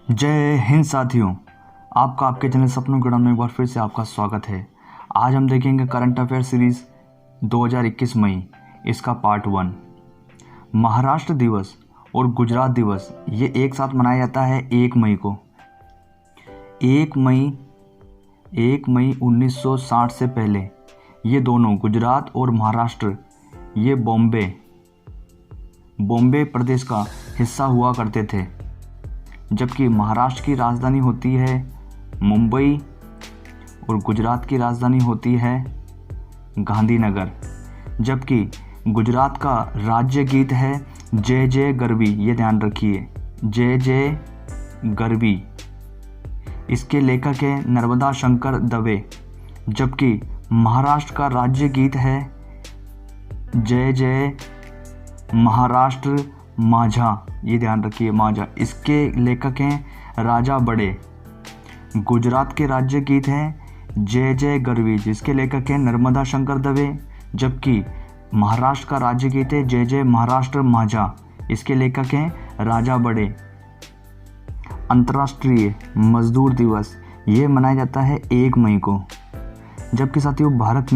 जय हिंद साथियों, आपका आपके चैनल सपनों के उड़ान में एक बार फिर से आपका स्वागत है। आज हम देखेंगे करंट अफेयर सीरीज 2021 मई, इसका पार्ट 1। महाराष्ट्र दिवस और गुजरात दिवस ये एक साथ मनाया जाता है 1 मई को। 1 मई 1960 से पहले ये दोनों गुजरात और महाराष्ट्र ये बॉम्बे प्रदेश का हिस्सा हुआ करते थे, जबकि महाराष्ट्र की राजधानी होती है मुंबई और गुजरात की राजधानी होती है गांधीनगर। जबकि गुजरात का राज्य गीत है जय जय गरवी, ये ध्यान रखिए, जय जय गरवी। इसके लेखक है नर्मदा शंकर दवे। जबकि महाराष्ट्र का राज्य गीत है जय जय महाराष्ट्र माझा, ये ध्यान रखिए, माझा। इसके लेखक हैं राजा बड़े। गुजरात के राज्य गीत हैं जय जय गरवी, जिसके लेखक हैं नर्मदा शंकर दवे। जबकि महाराष्ट्र का राज्य गीत है जय जय महाराष्ट्र माझा, इसके लेखक हैं राजा बड़े। अंतर्राष्ट्रीय मजदूर दिवस ये मनाया जाता है 1 मई को। जबकि साथियों भारत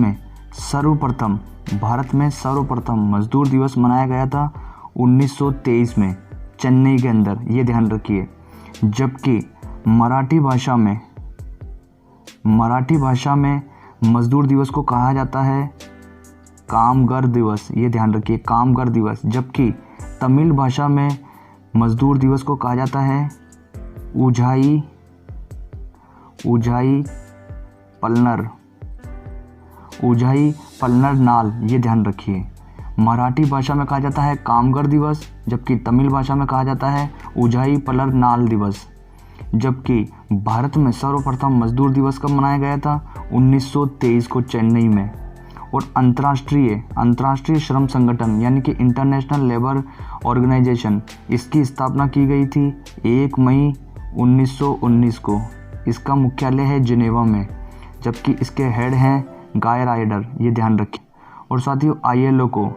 में सर्वप्रथम मजदूर दिवस मनाया गया था 1923 में चेन्नई के अंदर, ये ध्यान रखिए। जबकि मराठी भाषा में मजदूर दिवस को कहा जाता है कामगार दिवस, ये ध्यान रखिए, कामगार दिवस। जबकि तमिल भाषा में मजदूर दिवस को कहा जाता है उजाई पलनर नाल, ये ध्यान रखिए। मराठी भाषा में कहा जाता है कामगार दिवस, जबकि तमिल भाषा में कहा जाता है उजाई पलर नाल दिवस। जबकि भारत में सर्वप्रथम मजदूर दिवस कब मनाया गया था? 1923 को चेन्नई में। और अंतर्राष्ट्रीय श्रम संगठन यानी कि इंटरनेशनल लेबर ऑर्गेनाइजेशन, इसकी स्थापना की गई थी 1 मई 1919 को। इसका मुख्यालय है जिनेवा में। जबकि इसके हेड हैं गाय राइडर, ये ध्यान रखिए। और साथियों ILO को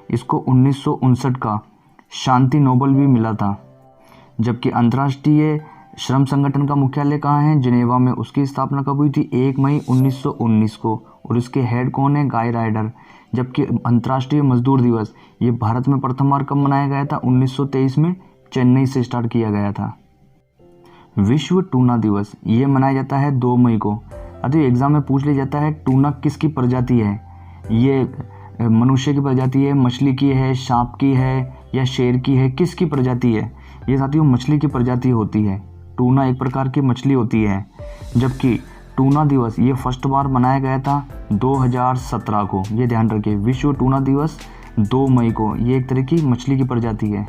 इसको 1959 का शांति नोबेल भी मिला था। जबकि अंतर्राष्ट्रीय श्रम संगठन का मुख्यालय कहाँ है? जिनेवा में। उसकी स्थापना कब हुई थी? 1 मई 1919 को। और इसके हेड कौन है? गाय राइडर। जबकि अंतर्राष्ट्रीय मजदूर दिवस ये भारत में प्रथम बार कब मनाया गया था? 1923 में चेन्नई से स्टार्ट किया गया था। विश्व टूना दिवस ये मनाया जाता है 2 मई को। अभी एग्जाम में पूछ लिया जाता है टूना किसकी प्रजाति है? ये मनुष्य की प्रजाति है, मछली की है, सांप की है या शेर की है? किसकी प्रजाति है? ये साथियों मछली की प्रजाति होती है। टूना एक प्रकार की मछली होती है। जबकि टूना दिवस ये फर्स्ट बार मनाया गया था 2017 को, ये ध्यान रखिए। विश्व टूना दिवस 2 मई को। ये एक तरह की मछली की प्रजाति है।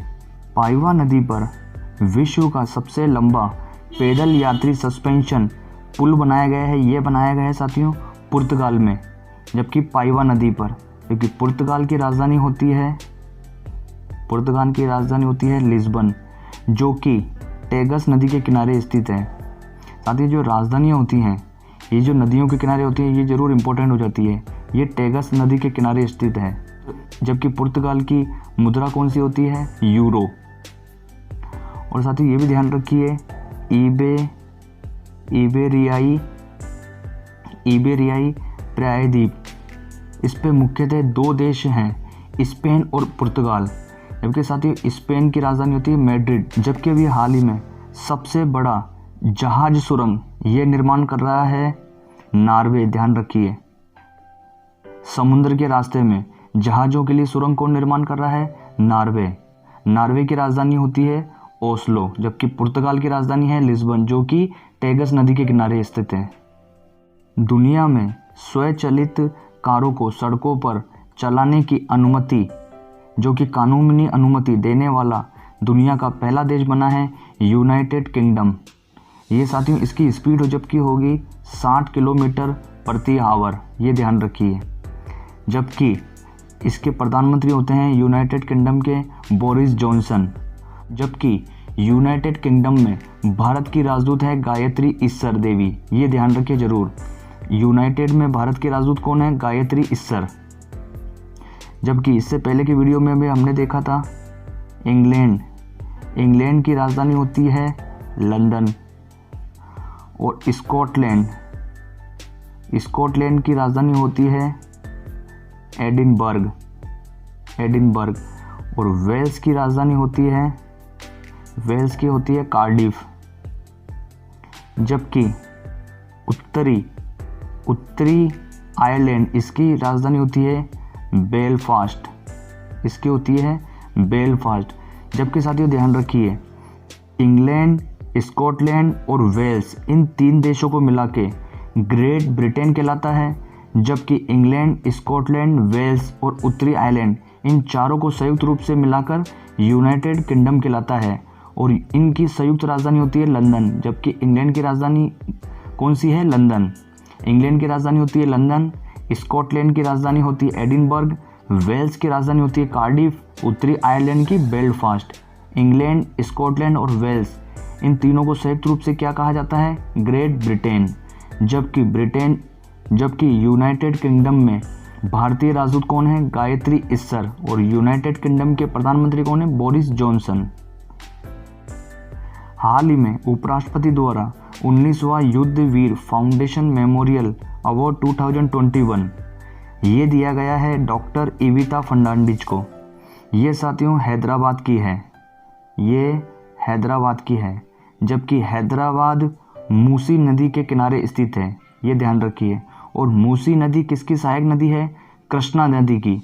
पाइवा नदी पर विश्व का सबसे लंबा पैदल यात्री सस्पेंशन पुल बनाया गया है। ये बनाया गया है साथियों पुर्तगाल में। जबकि पाइवा नदी पर, क्योंकि पुर्तगाल की राजधानी होती है लिस्बन, जो कि टेगस नदी के किनारे स्थित है। साथ ही जो राजधानियाँ होती हैं, ये जो नदियों के किनारे होती हैं, ये जरूर इंपॉर्टेंट हो जाती है। ये टेगस नदी के किनारे स्थित है। जबकि पुर्तगाल की मुद्रा कौन सी होती है? यूरो। और साथ ही ये भी ध्यान रखिए इबेरियाई प्रायद्वीप, इस पे मुख्यतः 2 देश हैं, स्पेन और पुर्तगाल। जबकि साथियों स्पेन की राजधानी होती है मैड्रिड। जबकि अभी हाल ही में सबसे बड़ा जहाज सुरंग ये निर्माण कर रहा है नॉर्वे, ध्यान रखिए। समुद्र के रास्ते में जहाज़ों के लिए सुरंग कौन निर्माण कर रहा है? नॉर्वे की राजधानी होती है ओस्लो। जबकि पुर्तगाल की राजधानी है लिस्बन, जो कि टेगस नदी के किनारे स्थित है। दुनिया में स्वचालित कारों को सड़कों पर चलाने की अनुमति, जो कि कानूनी अनुमति देने वाला दुनिया का पहला देश बना है यूनाइटेड किंगडम। ये साथियों इसकी स्पीड जबकि होगी 60 किलोमीटर प्रति आवर, ये ध्यान रखिए। जबकि इसके प्रधानमंत्री होते हैं यूनाइटेड किंगडम के बोरिस जॉनसन। जबकि यूनाइटेड किंगडम में भारत की राजदूत है गायत्री ईसर देवी, ये ध्यान रखिए जरूर। यूनाइटेड में भारत की राजदूत कौन है? गायत्री ईसर। जबकि इससे पहले की वीडियो में भी हमने देखा था इंग्लैंड की राजधानी होती है लंदन। और स्कॉटलैंड की राजधानी होती है एडिनबर्ग। और वेल्स की राजधानी होती है कार्डिफ। जबकि उत्तरी आयरलैंड, इसकी राजधानी होती है बेलफास्ट। जबकि साथियों ध्यान रखिए, इंग्लैंड, स्कॉटलैंड और वेल्स, इन 3 देशों को मिला के ग्रेट ब्रिटेन कहलाता है। जबकि इंग्लैंड, स्कॉटलैंड, वेल्स और उत्तरी आयरलैंड, इन चारों को संयुक्त रूप से मिलाकर यूनाइटेड किंगडम कहलाता है। और इनकी संयुक्त राजधानी होती है लंदन। जबकि इंग्लैंड की राजधानी कौन सी है? लंदन। इंग्लैंड की राजधानी होती है लंदन, स्कॉटलैंड की राजधानी होती है एडिनबर्ग, वेल्स की राजधानी होती है कार्डिफ, उत्तरी आयरलैंड की बेलफास्ट। इंग्लैंड, स्कॉटलैंड और वेल्स, इन तीनों को संयुक्त रूप से क्या कहा जाता है? Great Britain. जबकि यूनाइटेड किंगडम में भारतीय राजदूत कौन है? गायत्री इस्सर। और यूनाइटेड किंगडम के प्रधानमंत्री कौन है? Boris Johnson. हाल ही में उपराष्ट्रपति द्वारा 19वां युद्ध वीर फाउंडेशन मेमोरियल अवार्ड 2021 ये दिया गया है डॉक्टर इविता फर्नांडिज को। ये साथियों हैदराबाद की है। जबकि हैदराबाद मूसी नदी के किनारे स्थित है, ये ध्यान रखिए। और मूसी नदी किसकी सहायक नदी है? कृष्णा नदी की।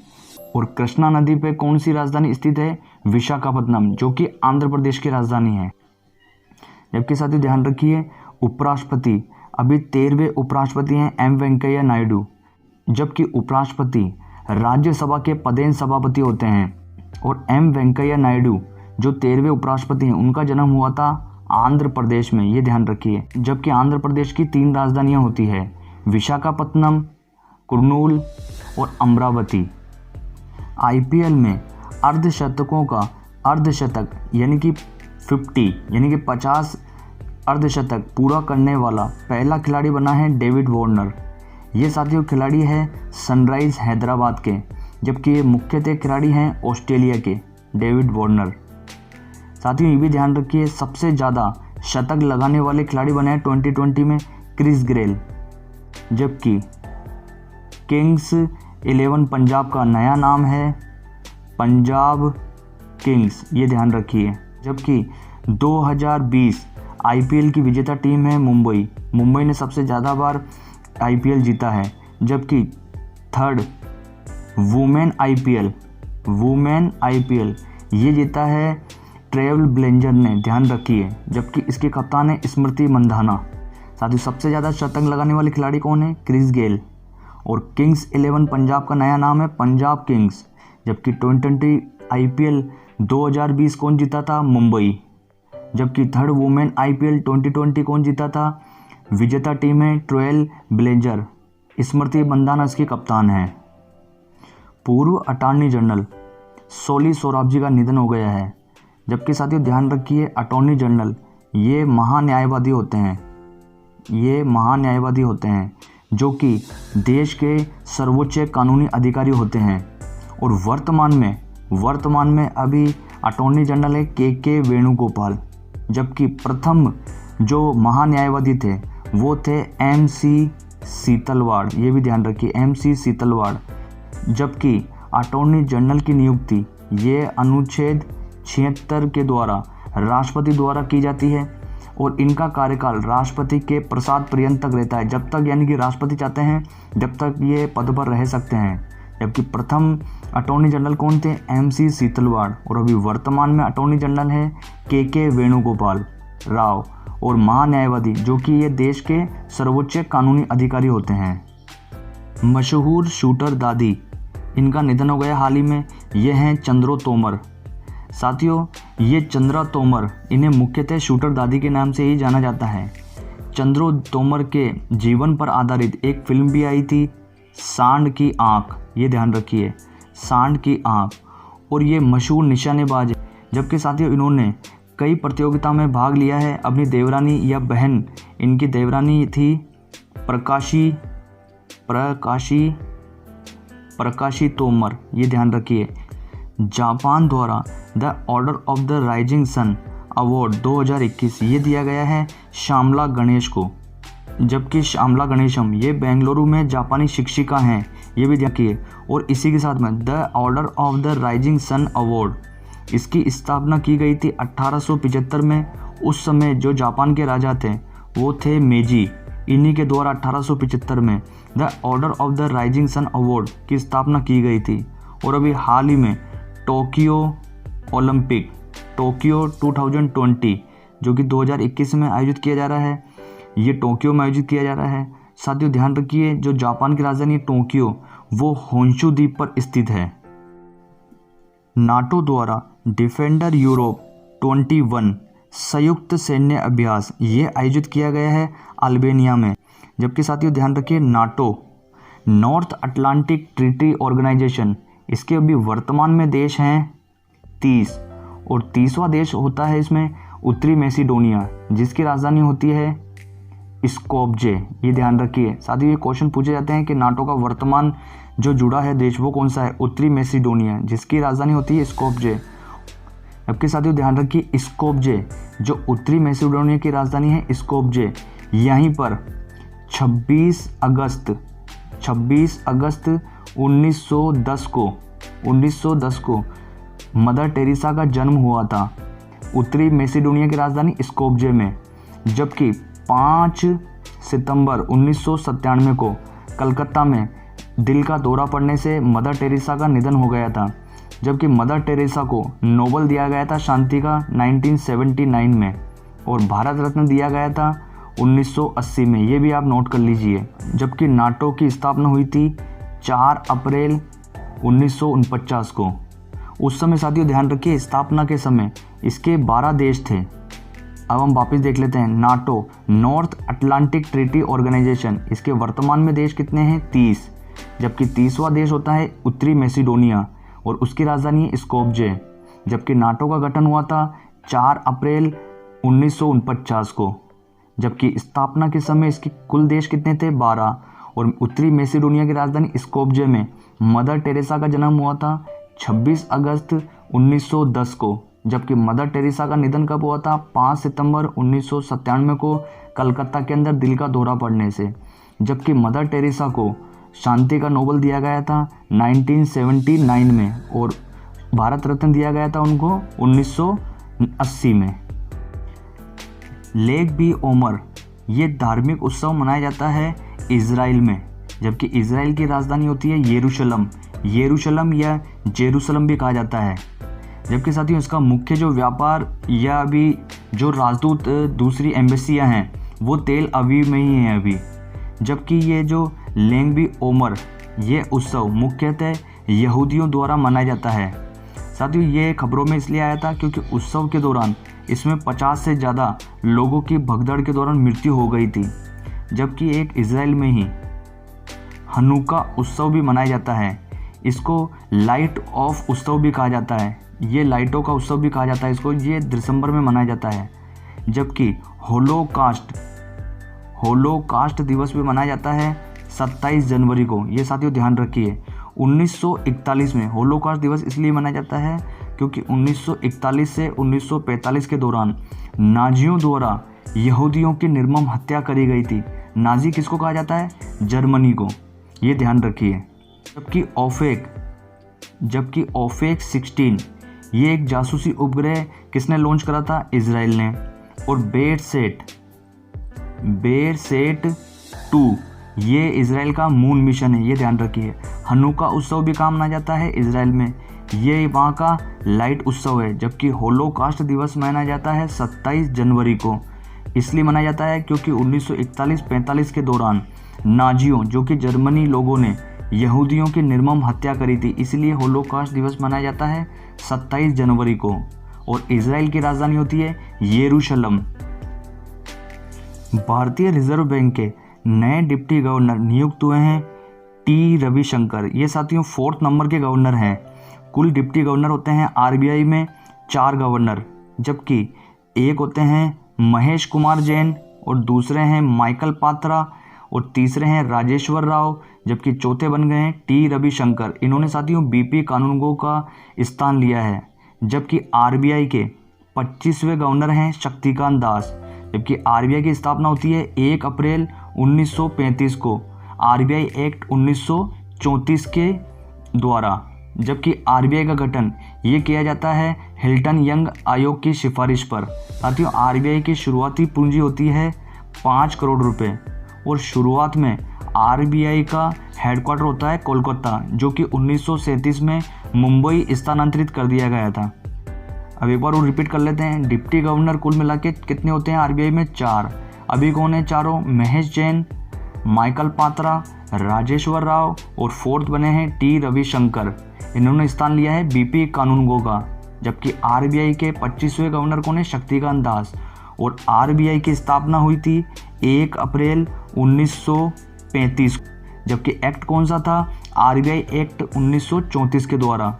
और कृष्णा नदी पे कौन सी राजधानी स्थित है? विशाखापत्तनम, जो कि आंध्र प्रदेश की राजधानी है। जबकि साथियों ध्यान रखिए, उपराष्ट्रपति अभी 13वें उपराष्ट्रपति हैं एम वेंकैया नायडू। जबकि उपराष्ट्रपति राज्यसभा के पदेन सभापति होते हैं। और एम वेंकैया नायडू जो 13वें उपराष्ट्रपति हैं, उनका जन्म हुआ था आंध्र प्रदेश में, ये ध्यान रखिए। जबकि आंध्र प्रदेश की 3 राजधानियां होती है, विशाखापत्तनम, कुर्नूल और अमरावती। आईपीएल में अर्धशतकों का अर्धशतक यानी कि 50 अर्धशतक पूरा करने वाला पहला खिलाड़ी बना है डेविड वार्नर। ये साथियों खिलाड़ी है सनराइज हैदराबाद के। जबकि ये मुख्यतः खिलाड़ी हैं ऑस्ट्रेलिया के, डेविड वार्नर। साथियों ये भी ध्यान रखिए, सबसे ज़्यादा शतक लगाने वाले खिलाड़ी बने हैं 2020 में क्रिस गेल। जबकि किंग्स 11 पंजाब का नया नाम है पंजाब किंग्स, ये ध्यान रखिए। जबकि 2020 आईपीएल की विजेता टीम है मुंबई ने सबसे ज़्यादा बार आईपीएल जीता है। जबकि 3rd वुमेन आईपीएल ये जीता है ट्रेवल ब्लेंजर ने, ध्यान रखिए। जबकि इसके कप्तान है स्मृति मंधाना। साथ ही सबसे ज़्यादा शतक लगाने वाले खिलाड़ी कौन है? Chris Gayle. और किंग्स 11 पंजाब का नया नाम है पंजाब किंग्स। जबकि 2020 आईपीएल 2020 कौन जीता था? मुंबई। जबकि 3rd वुमेन आईपीएल 2020 कौन जीता था? विजेता टीम है ट्रेल ब्लेजर, स्मृति मंधाना इसकी कप्तान है। पूर्व अटॉर्नी जनरल सोली सोराबजी का निधन हो गया है। जबकि साथियों ध्यान रखिए, अटॉर्नी जनरल ये महान्यायवादी होते हैं जो कि देश के सर्वोच्च कानूनी अधिकारी होते हैं। और वर्तमान में अभी अटॉर्नी जनरल है के वेणुगोपाल। जबकि प्रथम जो महान्यायवादी थे वो थे एम.सी. सीतलवाड़, ये भी ध्यान रखिए, एम.सी. सीतलवाड़। जबकि अटॉर्नी जनरल की नियुक्ति ये अनुच्छेद 76 के द्वारा राष्ट्रपति द्वारा की जाती है। और इनका कार्यकाल राष्ट्रपति के प्रसाद पर्यंत तक रहता है, जब तक यानी कि राष्ट्रपति चाहते हैं जब तक ये पद पर रह सकते हैं। जबकि प्रथम अटॉर्नी जनरल कौन थे? एम.सी. सीतलवाड़। और अभी वर्तमान में अटॉर्नी जनरल है के वेणुगोपाल राव। और महान्यायवादी जो कि ये देश के सर्वोच्च कानूनी अधिकारी होते हैं। मशहूर शूटर दादी, इनका निधन हो गया हाल ही में। ये हैं चंद्रो तोमर। साथियों ये चंद्रा तोमर, इन्हें मुख्यतः शूटर दादी के नाम से ही जाना जाता है। चंद्रो तोमर के जीवन पर आधारित एक फिल्म भी आई थी, सांड की आँख, ये ध्यान रखिए, सांड की आँख। और ये मशहूर निशानेबाज है। जबकि साथियों इन्होंने कई प्रतियोगिता में भाग लिया है। अपनी देवरानी या बहन, इनकी देवरानी थी प्रकाशी तोमर, ये ध्यान रखिए। जापान द्वारा the Order of the Rising Sun award 2021 ये दिया गया है श्यामला गणेश को, जबकि श्यामला गणेशम ये बेंगलुरु में जापानी शिक्षिका हैं, ये भी ध्यान रखिए। और इसी के साथ में the Order of the Rising Sun award, इसकी स्थापना की गई थी 1875 में। उस समय जो जापान के राजा थे वो थे मेजी, इन्हीं के द्वारा 1875 में the Order of the Rising Sun award की स्थापना की गई थी। और अभी हाल ही में टोक्यो ओलंपिक, टोक्यो 2020 जो कि 2021 में आयोजित किया जा रहा है, ये टोक्यो में आयोजित किया जा रहा है। साथियों ध्यान रखिए, जो जापान की राजधानी टोक्यो वो होंशु द्वीप पर स्थित है। नाटो द्वारा डिफेंडर यूरोप 21 संयुक्त सैन्य अभ्यास ये आयोजित किया गया है अल्बानिया में। जबकि साथियों ध्यान रखिए, NATO North Atlantic Treaty Organization, इसके अभी वर्तमान में देश हैं 30 और 30वां देश होता है इसमें उत्तरी मैसिडोनिया, जिसकी राजधानी होती है स्कोपजे, ये ध्यान रखिए। साथियों ये क्वेश्चन पूछे जाते हैं कि नाटो का वर्तमान जो जुड़ा है देश वो कौन सा है, उत्तरी मैसिडोनिया, जिसकी राजधानी होती है स्कोपजे। जबकि साथियों ध्यान रखिए, स्कोपजे जो उत्तरी मैसिडोनिया की राजधानी है स्कोपजे, यहीं पर 26 अगस्त 1910 को मदर टेरेसा का जन्म हुआ था उत्तरी मैसिडोनिया की राजधानी स्कोपजे में। जबकि 5 सितंबर 1997 को कलकत्ता में दिल का दौरा पड़ने से मदर टेरेसा का निधन हो गया था। जबकि मदर टेरेसा को नोबेल दिया गया था शांति का 1979 में और भारत रत्न दिया गया था 1980 में, ये भी आप नोट कर लीजिए। जबकि नाटो की स्थापना हुई थी 4 अप्रैल 1949 को। उस समय साथियों ध्यान रखिए, स्थापना के समय इसके 12 देश थे। अब हम वापस देख लेते हैं, NATO North Atlantic Treaty Organization, इसके वर्तमान में देश कितने हैं 30, जबकि 30वां देश होता है उत्तरी मैसिडोनिया और उसकी राजधानी है स्कोपजे। जबकि नाटो का गठन हुआ था 4 अप्रैल 1949 को। जबकि स्थापना के समय इसके कुल देश कितने थे 12 और उत्तरी मैसिडोनिया की राजधानी स्कोपजे में मदर टेरेसा का जन्म हुआ था 26 अगस्त 1910 को। जबकि मदर टेरेसा का निधन कब हुआ था 5 सितंबर 1997 को कलकत्ता के अंदर दिल का दौरा पड़ने से। जबकि मदर टेरेसा को शांति का नोबेल दिया गया था 1979 में और भारत रत्न दिया गया था उनको 1980 में। लेग बी ओमर ये धार्मिक उत्सव मनाया जाता है इजराइल में, जबकि इजराइल की राजधानी होती है यरूशलम या जेरूसलम भी कहा जाता है। जबकि साथियों इसका मुख्य जो व्यापार या अभी जो राजदूत दूसरी एम्बेसियां हैं वो तेल अवीव में ही हैं अभी। जबकि ये जो लेग बी ओमर ये उत्सव मुख्यतः यहूदियों द्वारा मनाया जाता है। साथियों ये खबरों में इसलिए आया था क्योंकि उत्सव के दौरान इसमें 50 से ज़्यादा लोगों की भगदड़ के दौरान मृत्यु हो गई थी। जबकि एक इजराइल में ही हनुका उत्सव भी मनाया जाता है, इसको लाइट ऑफ उत्सव भी कहा जाता है, ये लाइटों का उत्सव भी कहा जाता है इसको, ये दिसंबर में मनाया जाता है। जबकि होलोकास्ट दिवस भी मनाया जाता है 27 जनवरी को, ये साथियों ध्यान रखिए। 1941 में होलोकास्ट दिवस इसलिए मनाया जाता है क्योंकि 1941 से 1945 के दौरान नाजियों द्वारा यहूदियों की निर्मम हत्या करी गई थी। नाजी किसको कहा जाता है, जर्मनी को, ये ध्यान रखिए। जबकि ओफेक 16 ये एक जासूसी उपग्रह किसने लॉन्च करा था, इजराइल ने। और बेरसेट 2 ये इजराइल का मून मिशन है, ये ध्यान रखिए। हनुका उत्सव भी कहाँ मनाया जाता है, इजराइल में, ये वहाँ का लाइट उत्सव है। जबकि होलोकास्ट दिवस मनाया जाता है 27 जनवरी को, इसलिए मनाया जाता है क्योंकि 1941-45 के दौरान नाजियों जो कि जर्मनी लोगों ने यहूदियों की निर्मम हत्या करी थी, इसलिए होलोकास्ट दिवस मनाया जाता है 27 जनवरी को। और इजराइल की राजधानी होती है यरूशलम। भारतीय रिजर्व बैंक के नए डिप्टी गवर्नर नियुक्त हुए हैं टी रविशंकर, ये साथियों 4th नंबर के गवर्नर हैं। कुल डिप्टी गवर्नर होते हैं आरबीआई में 4 गवर्नर, जबकि एक होते हैं महेश कुमार जैन और दूसरे हैं माइकल पात्रा और तीसरे हैं राजेश्वर राव, जबकि चौथे बन गए हैं टी रविशंकर। इन्होंने साथियों बीपी कानूनगो का स्थान लिया है। जबकि आरबीआई के 25वें गवर्नर हैं शक्तिकांत दास। जबकि आरबीआई की स्थापना होती है 1 अप्रैल 1935 को आरबीआई एक्ट 1934 के द्वारा। जबकि आरबीआई का गठन ये किया जाता है हिल्टन यंग आयोग की सिफारिश पर। साथियों, आरबीआई की शुरुआती पूंजी होती है 5 करोड़ रुपए और शुरुआत में आरबीआई का हेडक्वार्टर होता है कोलकाता, जो कि 1937 में मुंबई स्थानांतरित कर दिया गया था। अब एक बार वो रिपीट कर लेते हैं। डिप्टी गवर्नर कुल मिला के कितने होते हैं आरबीआई में? 4। अभी कौन है चारों? महेश जैन, माइकल पात्रा, राजेश्वर राव और फोर्थ बने हैं टी रविशंकर। इन्होंने स्थान लिया है बीपी कानूनगो का। जबकि आरबीआई के 25वें गवर्नर कौन है? शक्तिकांत दास। और आरबीआई की स्थापना हुई थी 1 अप्रैल 1935। जबकि एक्ट कौन सा था? आरबीआई एक्ट 1934 के द्वारा।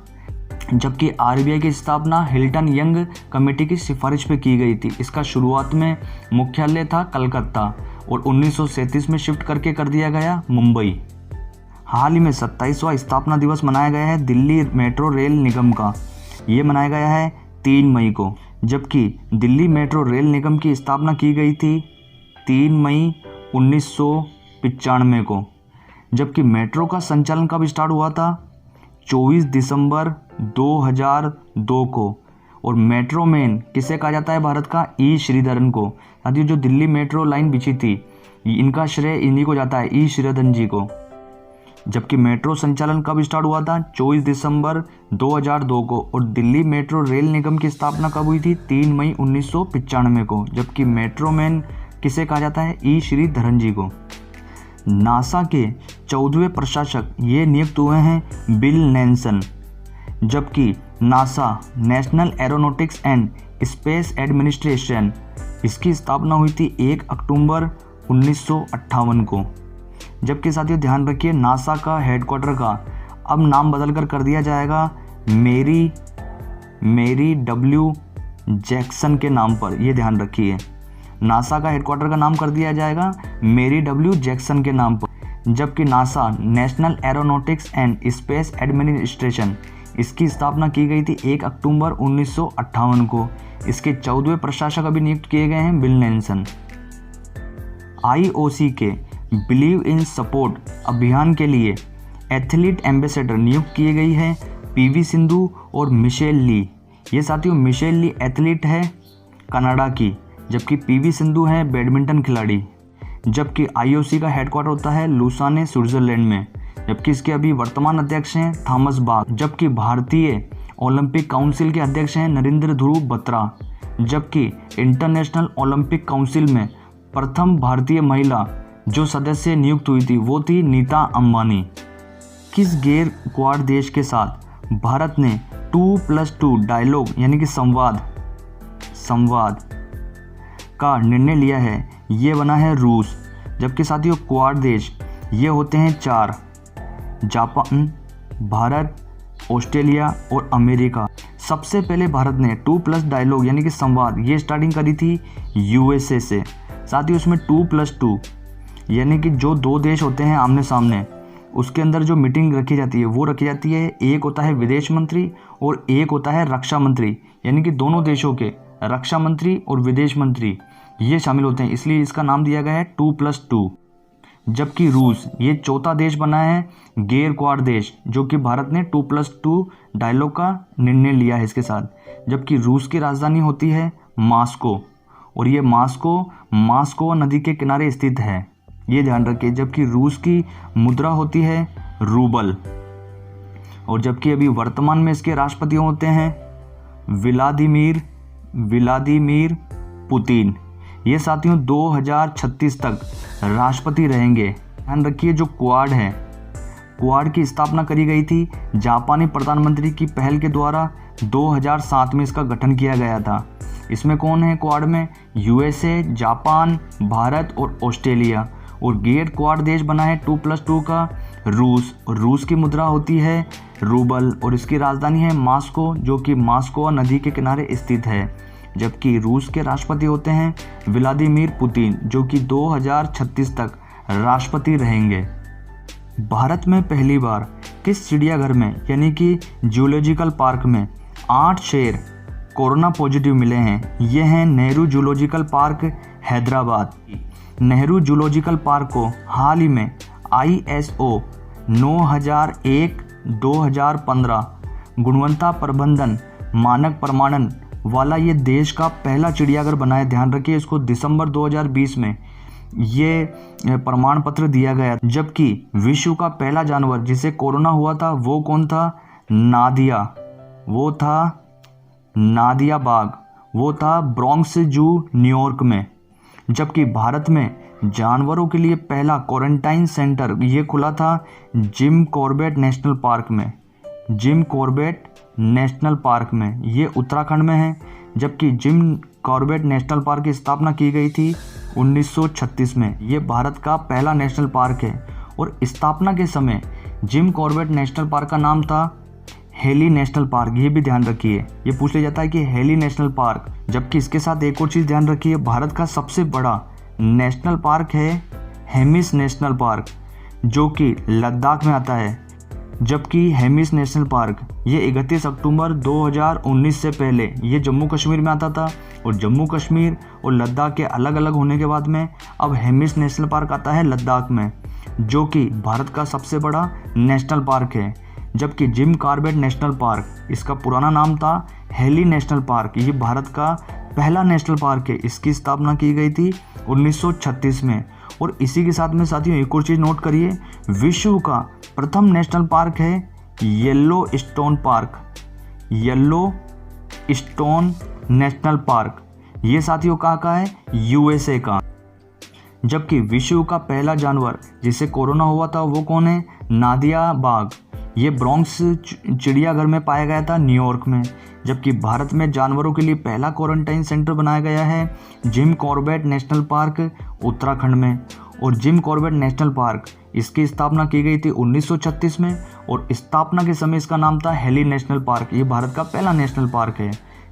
जबकि आरबीआई की स्थापना हिल्टन यंग कमेटी की सिफारिश पे की गई थी। इसका शुरुआत में मुख्यालय था कलकत्ता और 1937 में शिफ्ट करके कर दिया गया मुंबई। हाल ही में 27वां स्थापना दिवस मनाया गया है दिल्ली मेट्रो रेल निगम का। ये मनाया गया है 3 मई को। जबकि दिल्ली मेट्रो रेल निगम की स्थापना की गई थी 3 मई 1995 को। जबकि मेट्रो का संचालन कब स्टार्ट हुआ था? 24 दिसंबर 2002 को। और मेट्रो मैन किसे कहा जाता है भारत का? ई श्रीधरन को। साथियों, जो दिल्ली मेट्रो लाइन बिछी थी इनका श्रेय इन्हीं को जाता है, ई श्रीधरन जी को। जबकि मेट्रो संचालन कब स्टार्ट हुआ था? 24 दिसंबर 2002 को। और दिल्ली मेट्रो रेल निगम की स्थापना कब हुई थी? 3 मई 1995 को। जबकि मेट्रो मैन किसे कहा जाता है? ई श्रीधरन जी को। नासा के 14वें प्रशासक ये नियुक्त हुए हैं बिल नेल्सन। जबकि NASA national aeronautics and space administration इसकी स्थापना हुई थी 1 अक्टूबर 1958 को। जबकि साथियों ध्यान रखिए, नासा का हेडक्वार्टर का अब नाम बदलकर कर दिया जाएगा मेरी डब्ल्यू जैक्सन के नाम पर। ये ध्यान रखिए, नासा का हेडक्वार्टर का नाम कर दिया जाएगा मेरी डब्ल्यू जैक्सन के नाम पर। जबकि NASA national aeronautics and space administration इसकी स्थापना की गई थी 1 अक्टूबर 1958 को। इसके 14वें प्रशासक अभी नियुक्त किए गए हैं बिल नेल्सन। आईओसी के बिलीव इन सपोर्ट अभियान के लिए एथलीट एम्बेसडर नियुक्त किए गई है पीवी सिंधु और मिशेल ली। ये साथियों मिशेल ली एथलीट है कनाडा की, जबकि पीवी सिंधु है बैडमिंटन खिलाड़ी। जबकि आईओसी का हेडक्वार्टर होता है लुसाने स्विट्जरलैंड में। जबकि इसके अभी वर्तमान अध्यक्ष हैं थॉमस बाक। जबकि भारतीय ओलंपिक काउंसिल के अध्यक्ष हैं नरेंद्र ध्रुव बत्रा। जबकि इंटरनेशनल ओलंपिक काउंसिल में प्रथम भारतीय महिला जो सदस्य नियुक्त हुई थी वो थी नीता अंबानी। किस गैर क्वाड देश के साथ भारत ने 2+2 डायलॉग यानी कि संवाद का निर्णय लिया है? ये बना है रूस। जबकि साथियों क्वाड देश ये होते हैं 4: जापान, भारत, ऑस्ट्रेलिया और अमेरिका। सबसे पहले भारत ने 2+ डायलॉग यानी कि संवाद ये स्टार्टिंग करी थी यूएसए से। साथ ही उसमें 2+2 यानी कि जो 2 देश होते हैं आमने सामने उसके अंदर जो मीटिंग रखी जाती है वो रखी जाती है। एक होता है विदेश मंत्री और एक होता है रक्षा मंत्री, यानी कि दोनों देशों के रक्षा मंत्री और विदेश मंत्री ये शामिल होते हैं, इसलिए इसका नाम दिया गया है 2+2। जबकि रूस ये चौथा देश बना है गैर क्वाड देश, जो कि भारत ने 2+2 डायलॉग का निर्णय लिया है इसके साथ। जबकि रूस की राजधानी होती है मॉस्को और ये मॉस्को नदी के किनारे स्थित है, ये ध्यान रखिए। जबकि रूस की मुद्रा होती है रूबल। और जबकि अभी वर्तमान में इसके राष्ट्रपति होते हैं व्लादिमीर पुतिन। ये साथियों 2036 तक राष्ट्रपति रहेंगे। ध्यान रखिए, जो क्वाड की स्थापना करी गई थी जापानी प्रधानमंत्री की पहल के द्वारा 2007 में इसका गठन किया गया था। इसमें कौन है क्वाड में? यूएसए, जापान, भारत और ऑस्ट्रेलिया। और गैर क्वाड देश बना है 2+2 का रूस, और रूस की मुद्रा होती है रूबल और इसकी राजधानी है मॉस्को, जो कि मॉस्को नदी के किनारे स्थित है। जबकि रूस के राष्ट्रपति होते हैं व्लादिमीर पुतिन, जो कि 2036 तक राष्ट्रपति रहेंगे। भारत में पहली बार किस चिड़ियाघर में यानी कि जूलॉजिकल पार्क में 8 शेर कोरोना पॉजिटिव मिले हैं ये हैं Nehru zoological park Hyderabad. Nehru zoological park को हाल ही में ISO 9001/2015 गुणवत्ता प्रबंधन मानक प्रमाणन वाला ये देश का पहला चिड़ियाघर बनाया। ध्यान रखिए, इसको दिसंबर 2020 में ये प्रमाण पत्र दिया गया। जबकि विश्व का पहला जानवर जिसे कोरोना हुआ था वो कौन था? नादिया। वो था नादिया बाघ, वो था ब्रोंक्स जू न्यूयॉर्क में। जबकि भारत में जानवरों के लिए पहला क्वारंटाइन सेंटर ये खुला था जिम कॉर्बेट नेशनल पार्क में। जिम कॉर्बेट नेशनल पार्क में, ये उत्तराखंड में है। जबकि जिम कॉर्बेट नेशनल पार्क की स्थापना की गई थी 1936 में। ये भारत का पहला नेशनल पार्क है और स्थापना के समय जिम कॉर्बेट नेशनल पार्क का नाम था हेली नेशनल पार्क। ये भी ध्यान रखिए, ये पूछ लिया जाता है कि हेली नेशनल पार्क। जबकि इसके साथ एक और चीज़ ध्यान रखिए, भारत का सबसे बड़ा नेशनल पार्क है हेमिस नेशनल पार्क जो कि लद्दाख में आता है। जबकि हेमिस नेशनल पार्क ये 31 अक्टूबर 2019 से पहले ये जम्मू कश्मीर में आता था और जम्मू कश्मीर और लद्दाख के अलग अलग होने के बाद में अब हेमिस नेशनल पार्क आता है लद्दाख में, जो कि भारत का सबसे बड़ा नेशनल पार्क है। जबकि जिम कॉर्बेट नेशनल पार्क, इसका पुराना नाम था हेली नेशनल पार्क, ये भारत का पहला नेशनल पार्क है। इसकी स्थापना की गई थी 1936 में। और इसी के साथ में साथियों एक और चीज़ नोट करिए, विश्व का प्रथम नेशनल पार्क है yellow stone park. Yellow stone national park ये साथियों कहाँ का है? USA का। जबकि विश्व का पहला जानवर जिसे कोरोना हुआ था वो कौन है? नादिया बाघ। ये ब्रोंक्स चिड़ियाघर में पाया गया था न्यूयॉर्क में। जबकि भारत में जानवरों के लिए पहला क्वारंटाइन सेंटर बनाया गया है Jim Corbett national park Uttarakhand में। और जिम कॉर्बेट नेशनल पार्क इसकी स्थापना की गई थी 1936 में और स्थापना के समय इसका नाम था हेली नेशनल पार्क। ये भारत का पहला नेशनल पार्क है।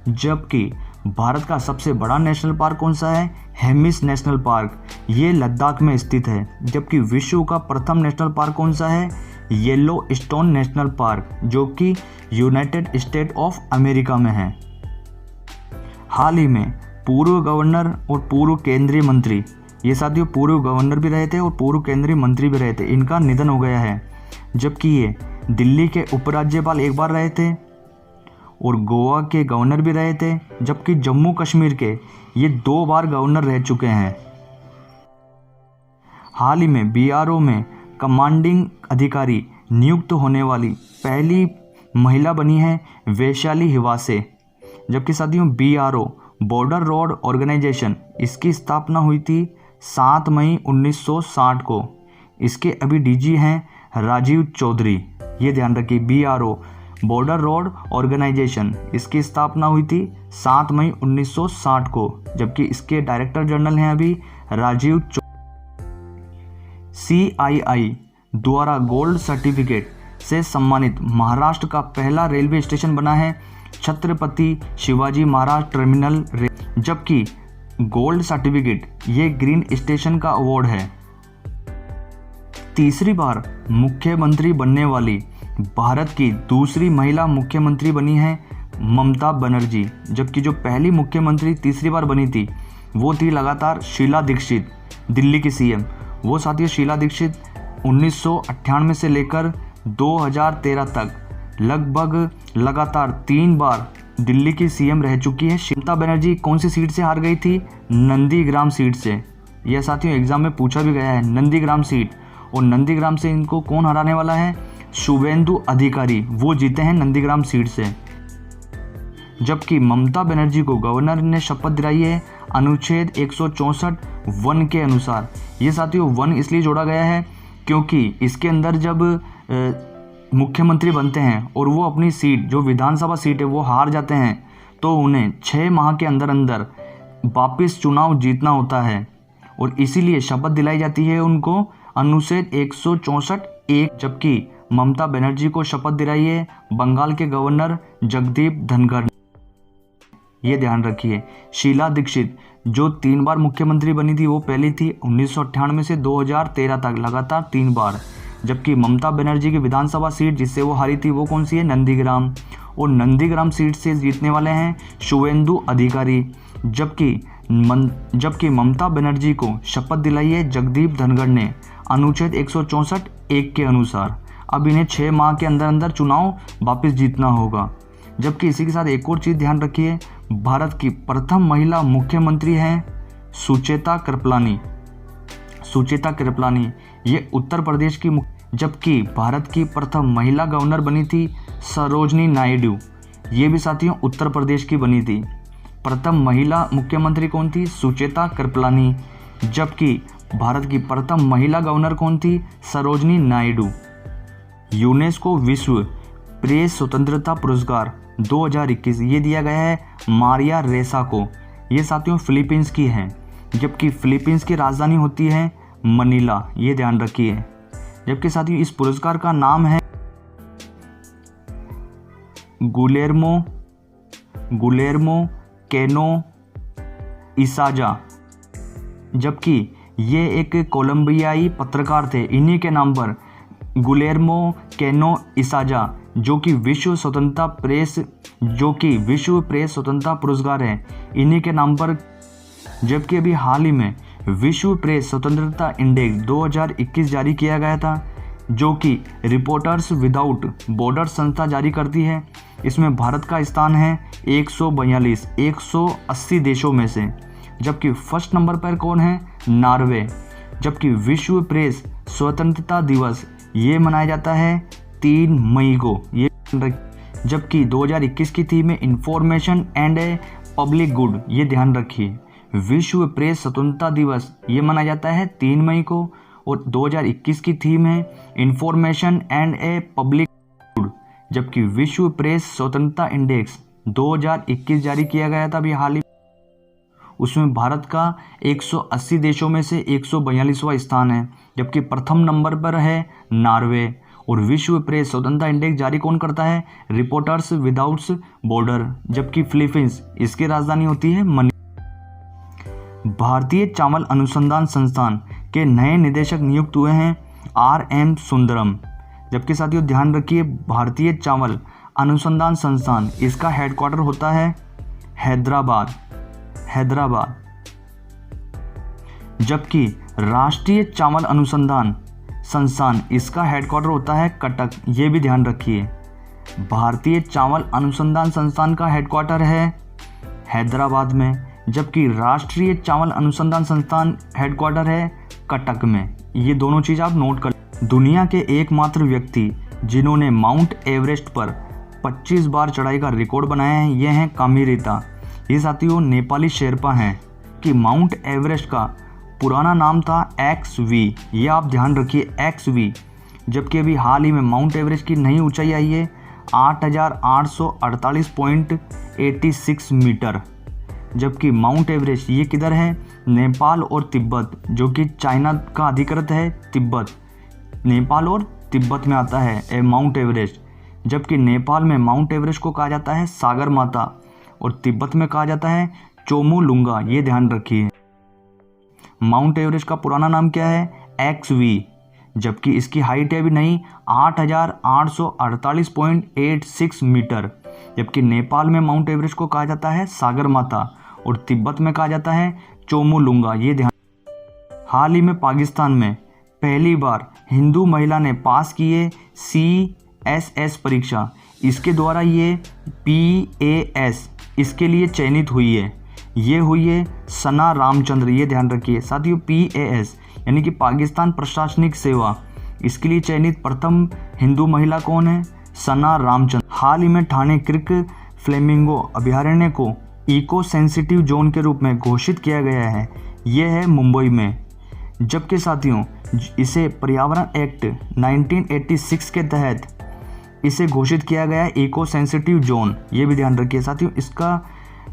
जबकि भारत का सबसे बड़ा नेशनल पार्क कौन सा है? हेमिस नेशनल पार्क, ये लद्दाख में स्थित है। जबकि विश्व का प्रथम नेशनल पार्क कौन सा है? येलो स्टोन नेशनल पार्क, जो कि यूनाइटेड स्टेट ऑफ अमेरिका में है। हाल ही में पूर्व गवर्नर और पूर्व केंद्रीय मंत्री, ये साथियों पूर्व गवर्नर भी रहे थे और पूर्व केंद्रीय मंत्री भी रहे थे, इनका निधन हो गया है। जबकि ये दिल्ली के उपराज्यपाल एक बार रहे थे और गोवा के गवर्नर भी रहे थे। जबकि जम्मू कश्मीर के ये 2 बार गवर्नर रह चुके हैं। हाल ही में BRO में कमांडिंग अधिकारी नियुक्त होने वाली पहली महिला बनी है वैशाली हिवासे। जबकि साथियों BRO बॉर्डर रोड ऑर्गेनाइजेशन, इसकी स्थापना हुई थी 7 मई 1960 को। इसके अभी DG हैं राजीव चौधरी। ये ध्यान रखिए, BRO बॉर्डर रोड ऑर्गेनाइजेशन, इसकी स्थापना हुई थी 7 मई 1960 को। जबकि इसके डायरेक्टर जनरल हैं अभी राजीव चौधरी। CII द्वारा गोल्ड सर्टिफिकेट से सम्मानित महाराष्ट्र का पहला रेलवे स्टेशन बना है छत्रपति शिवाजी महाराज टर्मिनल। जबकि गोल्ड सर्टिफिकेट ये ग्रीन स्टेशन का अवार्ड है। तीसरी बार मुख्यमंत्री बनने वाली भारत की दूसरी महिला मुख्यमंत्री बनी है ममता बनर्जी। जबकि जो पहली मुख्यमंत्री तीसरी बार बनी थी वो थी लगातार शीला दीक्षित, दिल्ली की CM। वो साथियों शीला दीक्षित 1998 से लेकर 2013 तक लगभग लगातार 3 बार दिल्ली की CM रह चुकी है। ममता बनर्जी कौन सी सीट से हार गई थी? नंदीग्राम सीट से। यह साथियों एग्जाम में पूछा भी गया है, नंदीग्राम सीट। और नंदीग्राम से इनको कौन हराने वाला है? शुभेंदु अधिकारी, वो जीते हैं नंदीग्राम सीट से। जबकि ममता बनर्जी को गवर्नर ने शपथ दिलाई है अनुच्छेद 164(1) के अनुसार। ये साथियों 1 इसलिए जोड़ा गया है क्योंकि इसके अंदर जब मुख्यमंत्री बनते हैं और वो अपनी सीट, जो विधानसभा सीट है, वो हार जाते हैं तो उन्हें 6 माह के अंदर अंदर वापस चुनाव जीतना होता है और इसीलिए शपथ दिलाई जाती है उनको अनुच्छेद 164(1). जबकि ममता बनर्जी को शपथ दिलाई है बंगाल के गवर्नर जगदीप धनखड़। ये ध्यान रखिए, शीला दीक्षित जो 3 बार मुख्यमंत्री बनी थी वो पहली थी 1998 से 2013 तक लगातार 3 बार। जबकि ममता बनर्जी की विधानसभा सीट जिससे वो हारी थी वो कौन सी है? नंदीग्राम। और नंदीग्राम सीट से जीतने वाले हैं शुवेंदु अधिकारी। जबकि ममता बनर्जी को शपथ दिलाई है जगदीप धनखड़ ने अनुच्छेद 164(1) के अनुसार। अब इन्हें 6 माह के अंदर अंदर चुनाव वापस जीतना होगा। जबकि इसी के साथ एक और चीज़ ध्यान रखिए, भारत की प्रथम महिला मुख्यमंत्री हैं सुचेता कृपलानी, ये उत्तर प्रदेश की। जबकि भारत की प्रथम महिला गवर्नर बनी थी सरोजनी नायडू, ये भी साथियों उत्तर प्रदेश की बनी थी। प्रथम महिला मुख्यमंत्री कौन थी? सुचेता कृपलानी। जबकि भारत की प्रथम महिला गवर्नर कौन थी? सरोजनी नायडू। यूनेस्को विश्व प्रेस स्वतंत्रता पुरस्कार 2021 ये दिया गया है मारिया रेसा को। ये साथियों फिलीपींस की हैं, जबकि फिलीपींस की राजधानी होती है मनीला, ये ध्यान रखिए। जबकि साथियों इस पुरस्कार का नाम है गुलेर्मो कैनो इसाजा। जबकि ये एक कोलंबियाई पत्रकार थे, इन्हीं के नाम पर गुलेर्मो कैनो इसाजा, जो कि विश्व प्रेस स्वतंत्रता पुरस्कार है, इन्हीं के नाम पर। जबकि अभी हाल ही में विश्व प्रेस स्वतंत्रता इंडेक्स 2021 जारी किया गया था, जो कि रिपोर्टर्स विदाउट बॉर्डर संस्था जारी करती है। इसमें भारत का स्थान है 142 180 देशों में से। जबकि फर्स्ट नंबर पर कौन है? नॉर्वे। जबकि विश्व प्रेस स्वतंत्रता दिवस ये मनाया जाता है 3 मई को। ये जबकि 2021 की थीम है information and a public good, ये ध्यान रखिए। विश्व प्रेस स्वतंत्रता दिवस ये मनाया जाता है 3 मई को और 2021 की थीम है information and a public good. जबकि विश्व प्रेस स्वतंत्रता इंडेक्स 2021 जारी किया गया था अभी हाल ही, उसमें भारत का 180 देशों में से 142वां स्थान है। जबकि प्रथम नंबर पर है नॉर्वे। और विश्व प्रेस स्वतंत्रता इंडेक्स जारी कौन करता है? Reporters without border. जबकि फिलीपींस, इसकी राजधानी होती है मनीला। भारतीय चावल अनुसंधान संस्थान के नए निदेशक नियुक्त हुए हैं RM सुंदरम। जबकि साथियों ध्यान रखिए, भारतीय चावल अनुसंधान संस्थान, इसका हेडक्वार्टर होता है हैदराबाद। जबकि राष्ट्रीय चावल अनुसंधान संस्थान, इसका हेडक्वार्टर होता है कटक, ये भी ध्यान रखिए। भारतीय चावल अनुसंधान संस्थान का हेडक्वार्टर है हैदराबाद में, जबकि राष्ट्रीय चावल अनुसंधान संस्थान हेडक्वार्टर है कटक में। ये दोनों चीज़ आप नोट कर। दुनिया के एकमात्र व्यक्ति जिन्होंने माउंट एवरेस्ट पर 25 बार चढ़ाई का रिकॉर्ड बनाया है, ये हैं कामिरीता। ये साथियों नेपाली शेरपा हैं। कि माउंट एवरेस्ट का पुराना नाम था XV, ये आप ध्यान रखिए XV। जबकि अभी हाल ही में माउंट एवरेस्ट की नई ऊंचाई आई है 8,848.86 मीटर। जबकि माउंट एवरेस्ट ये किधर है? नेपाल और तिब्बत, जो कि चाइना का अधिकृत है तिब्बत। नेपाल और तिब्बत में आता है माउंट एवरेस्ट। जबकि नेपाल में माउंट एवरेस्ट को कहा जाता है सागर माता और तिब्बत में कहा जाता है चोमुलुंगा, ये ध्यान रखिए। माउंट एवरेस्ट का पुराना नाम क्या है? XV। जबकि इसकी हाइट है अभी नहीं 8,848.86 मीटर। जबकि नेपाल में माउंट एवरेस्ट को कहा जाता है सागर माता और तिब्बत में कहा जाता है चोमुलुंगा, ये ध्यान। हाल ही में पाकिस्तान में पहली बार हिंदू महिला ने पास की है CSS परीक्षा। इसके द्वारा ये PAS इसके लिए चयनित हुई है। ये हुई है सना रामचंद्र, ये ध्यान रखिए साथियों। PAS यानी कि पाकिस्तान प्रशासनिक सेवा, इसके लिए चयनित प्रथम हिंदू महिला कौन है? सना रामचंद्र। हाल ही में ठाणे क्रिक फ्लेमिंगो अभयारण्य को इको सेंसिटिव जोन के रूप में घोषित किया गया है, यह है मुंबई में। जबकि साथियों इसे पर्यावरण एक्ट 1986 के तहत इसे घोषित किया गया है इको सेंसिटिव जोन, ये भी ध्यान रखिए साथियों। इसका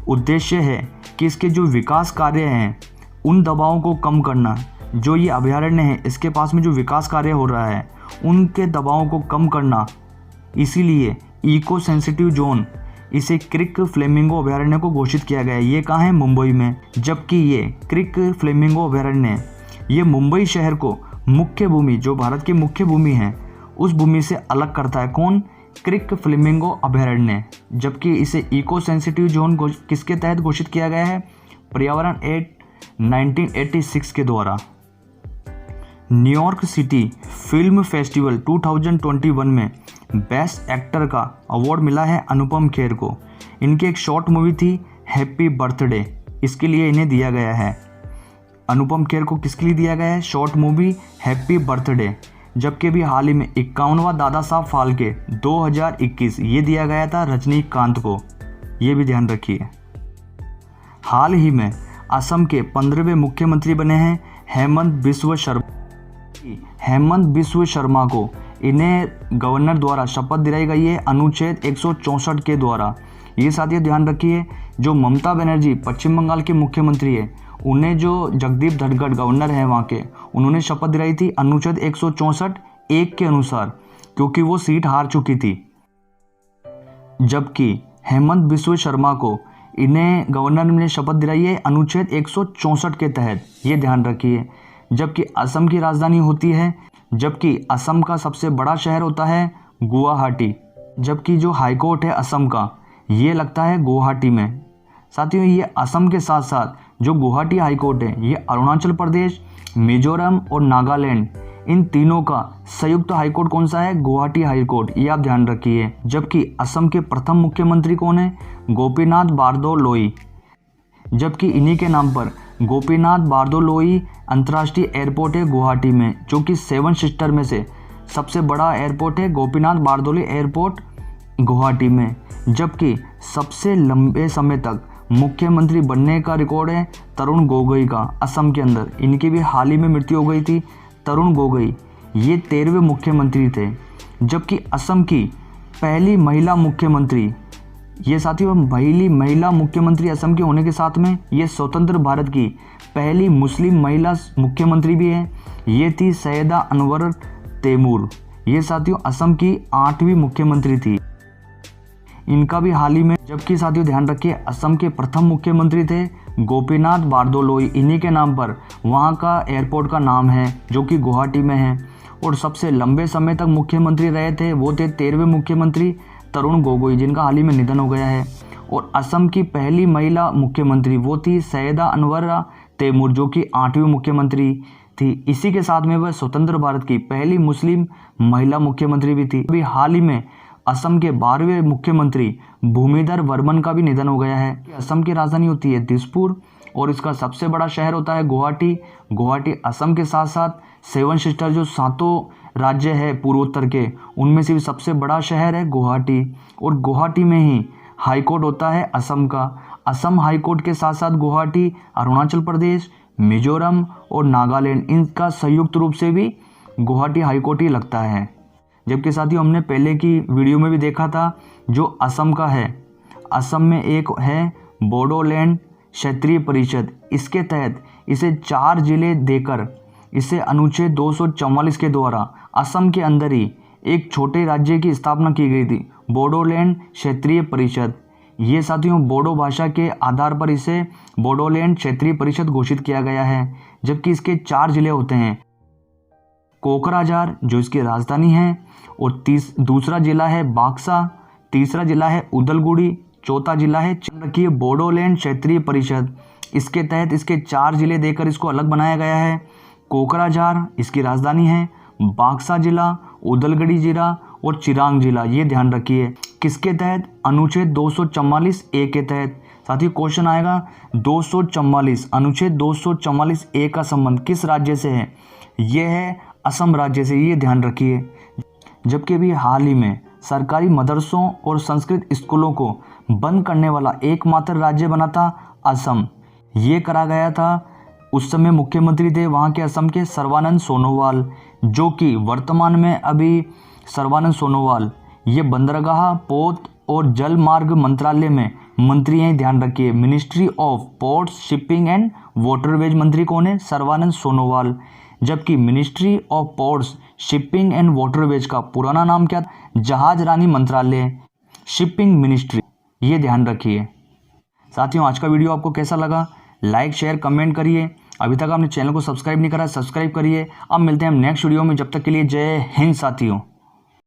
उद्देश्य है कि इसके जो विकास कार्य हैं उन दबावों को कम करना। जो ये अभयारण्य है इसके पास में जो विकास कार्य हो रहा है उनके दबावों को कम करना, इसीलिए इको सेंसिटिव जोन इसे क्रिक फ्लेमिंगो अभयारण्य को घोषित किया गया है। ये कहाँ है? मुंबई में। जबकि ये क्रिक फ्लेमिंगो अभयारण्य ये मुंबई शहर को मुख्य भूमि, जो भारत की मुख्य भूमि है, उस भूमि से अलग करता है। कौन? क्रिक फ्लेमिंगो अभयारण्य, जबकि इसे इको सेंसिटिव जोन किसके तहत घोषित किया गया है? पर्यावरण एक्ट 1986 के द्वारा। न्यूयॉर्क सिटी फिल्म फेस्टिवल 2021 में बेस्ट एक्टर का अवार्ड मिला है अनुपम खेर को। इनकी एक शॉर्ट मूवी थी हैप्पी बर्थडे, इसके लिए इन्हें दिया गया है। अनुपम खेर को किसके लिए दिया गया है? Short movie happy birthday. जबकि भी हाल ही में 51वां दादा साहब फाल्के 2021 ये दिया गया था रजनीकांत को, ये भी ध्यान रखिए। हाल ही में असम के 15वें मुख्यमंत्री बने हैं हेमंत बिस्व शर्मा। हेमंत बिस्व शर्मा को इन्हें गवर्नर द्वारा शपथ दिलाई गई है अनुच्छेद 164 के द्वारा। ये साथियों ध्यान रखिए, जो ममता बनर्जी पश्चिम बंगाल के मुख्यमंत्री है, उन्हें जो जगदीप धनखड़ गवर्नर है वहाँ के, उन्होंने शपथ दिलाई थी अनुच्छेद 164(1) के अनुसार, क्योंकि वो सीट हार चुकी थी। जबकि हेमंत बिस्व शर्मा को इन्हें गवर्नर ने शपथ दिलाई है अनुच्छेद 164 के तहत, ये ध्यान रखिए। जबकि असम की राजधानी होती है, जबकि असम का सबसे बड़ा शहर होता है गुवाहाटी, जबकि जो हाईकोर्ट है असम का ये लगता है गुवाहाटी में। साथियों, ये असम के साथ साथ जो गुवाहाटी हाईकोर्ट है ये अरुणाचल प्रदेश, मिजोरम और नागालैंड, इन तीनों का संयुक्त हाईकोर्ट कौन सा है? गुवाहाटी हाईकोर्ट, ये आप ध्यान रखिए। जबकि असम के प्रथम मुख्यमंत्री कौन है? गोपीनाथ बारदोलोई। जबकि इन्हीं के नाम पर गोपीनाथ बारदोलोई अंतर्राष्ट्रीय एयरपोर्ट है गुवाहाटी में, जो कि 7 सिस्टर में से सबसे बड़ा एयरपोर्ट है गोपीनाथ बारदोली एयरपोर्ट गुवाहाटी में। जबकि सबसे लंबे समय तक मुख्यमंत्री बनने का रिकॉर्ड है तरुण गोगोई का असम के अंदर। इनकी भी हाल ही में मृत्यु हो गई थी। तरुण गोगोई ये 13वें मुख्यमंत्री थे। जबकि असम की पहली महिला मुख्यमंत्री, ये साथियों पहली महिला मुख्यमंत्री असम के होने के साथ में ये स्वतंत्र भारत की पहली मुस्लिम महिला मुख्यमंत्री भी है, ये थी सैयदा अनवर तैमूर। ये साथियों असम की 8वीं मुख्यमंत्री थी, इनका भी हाल ही में। जबकि साथियों ध्यान रखिए, असम के प्रथम मुख्यमंत्री थे गोपीनाथ बारदोलोई, इन्हीं के नाम पर वहाँ का एयरपोर्ट का नाम है जो कि गुवाहाटी में है। और सबसे लंबे समय तक मुख्यमंत्री रहे थे वो थे 13वें मुख्यमंत्री तरुण गोगोई, जिनका हाल ही में निधन हो गया है। और असम की पहली महिला मुख्यमंत्री वो थी सैयदा अनवर तैमूर, जो कि 8वीं मुख्यमंत्री थी। इसी के साथ में वह स्वतंत्र भारत की पहली मुस्लिम महिला मुख्यमंत्री भी थी। अभी हाल ही में असम के 12वें मुख्यमंत्री भूमिधर वर्मन का भी निधन हो गया है। असम की राजधानी होती है दिसपुर और इसका सबसे बड़ा शहर होता है गुवाहाटी। गुवाहाटी असम के साथ साथ 7 सिस्टर जो 7 राज्य है पूर्वोत्तर के, उनमें से भी सबसे बड़ा शहर है गुवाहाटी। और गुवाहाटी में ही हाईकोर्ट होता है असम का। असम हाईकोर्ट के साथ साथ गुवाहाटी अरुणाचल प्रदेश, मिजोरम और नागालैंड, इनका संयुक्त रूप से भी गुवाहाटी हाईकोर्ट ही लगता है। जबकि साथियों हमने पहले की वीडियो में भी देखा था जो असम का है, असम में एक है बोडोलैंड क्षेत्रीय परिषद। इसके तहत इसे 4 जिले देकर इसे अनुच्छेद 244 के द्वारा असम के अंदर ही एक छोटे राज्य की स्थापना की गई थी, बोडोलैंड क्षेत्रीय परिषद। ये साथियों बोडो भाषा के आधार पर इसे बोडोलैंड क्षेत्रीय परिषद घोषित किया गया है। जबकि इसके 4 जिले होते हैं, कोकराझार जो इसकी राजधानी है, और दूसरा जिला है बाक्सा, तीसरा जिला है उदलगुड़ी, चौथा जिला है रखिए बोडोलैंड क्षेत्रीय परिषद। इसके तहत इसके 4 जिले देकर इसको अलग बनाया गया है। कोकराझार इसकी राजधानी है, बाक्सा जिला, उदलगुड़ी जिला और चिरांग जिला, ये ध्यान रखिए। किसके तहत? अनुच्छेद 244(a) के तहत। साथ ही क्वेश्चन आएगा 244 अनुच्छेद 244(a) का संबंध किस राज्य से है? यह है असम राज्य से, ये ध्यान रखिए। जबकि अभी हाल ही में सरकारी मदरसों और संस्कृत स्कूलों को बंद करने वाला एकमात्र राज्य बना था असम। ये करा गया था, उस समय मुख्यमंत्री थे वहाँ के असम के सर्बानंद सोनोवाल, जो कि वर्तमान में अभी सर्बानंद सोनोवाल ये बंदरगाह, पोत और जल मार्ग मंत्रालय में मंत्री हैं, ध्यान रखिए। Ministry of ports, shipping and waterways मंत्री कौन है? सर्बानंद सोनोवाल। जबकि ministry of ports, shipping and waterways का पुराना नाम क्या था? जहाज रानी मंत्रालय, शिपिंग मिनिस्ट्री, ये ध्यान रखिए। साथियों आज का वीडियो आपको कैसा लगा? लाइक शेयर कमेंट करिए। अभी तक आपने चैनल को सब्सक्राइब नहीं करा, सब्सक्राइब करिए। अब मिलते हैं हम नेक्स्ट वीडियो में, जब तक के लिए जय हिंद साथियों।